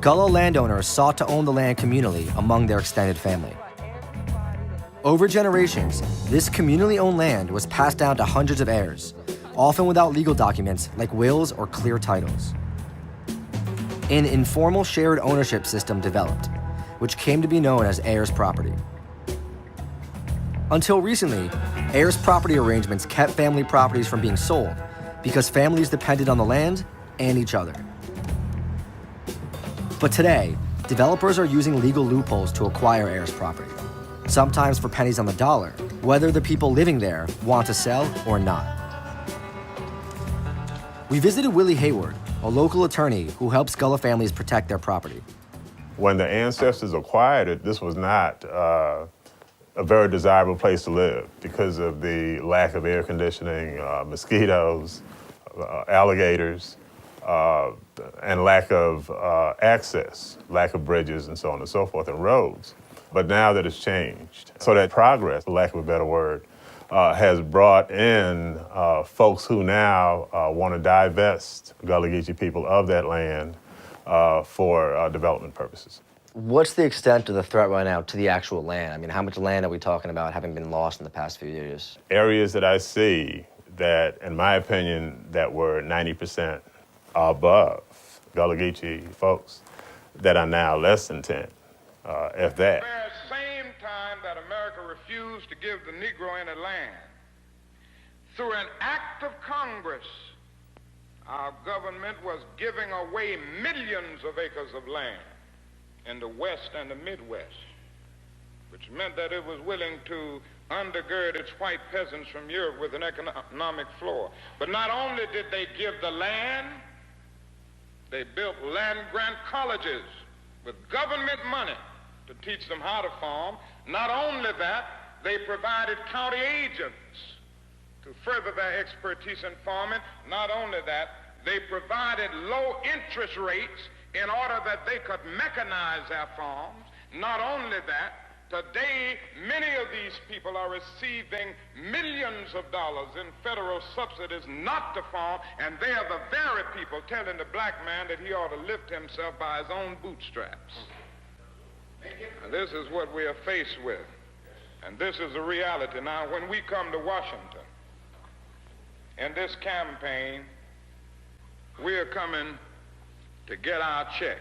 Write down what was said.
Gullah landowners sought to own the land communally among their extended family. Over generations, this communally owned land was passed down to hundreds of heirs, often without legal documents like wills or clear titles. An informal shared ownership system developed, which came to be known as heirs property. Until recently, heirs property arrangements kept family properties from being sold because families depended on the land and each other. But today, developers are using legal loopholes to acquire heirs property, sometimes for pennies on the dollar, whether the people living there want to sell or not. We visited Willie Hayward, a local attorney who helps Gullah families protect their property. When the ancestors acquired it, this was not a very desirable place to live because of the lack of air conditioning, mosquitoes, alligators, and lack of access, lack of bridges and so on and so forth, and roads. But now that it's changed, so that progress, for lack of a better word, has brought in folks who now want to divest Gullah Geechee people of that land for development purposes. What's the extent of the threat right now to the actual land? I mean, how much land are we talking about having been lost in the past few years? Areas that I see that, in my opinion, that were 90% above Gullah Geechee folks that are now less than 10, if that. At the same time that America refused to give the Negro any land, through an act of Congress, our government was giving away millions of acres of land in the West and the Midwest, which meant that it was willing to undergird its white peasants from Europe with an economic floor. But not only did they give the land, they built land-grant colleges with government money to teach them how to farm. Not only that, they provided county agents to further their expertise in farming. Not only that, they provided low interest rates in order that they could mechanize their farms. Not only that, today many of these people are receiving millions of dollars in federal subsidies not to farm, and they are the very people telling the black man that he ought to lift himself by his own bootstraps. And this is what we are faced with, and this is the reality. Now, when we come to Washington in this campaign, we are coming to get our check.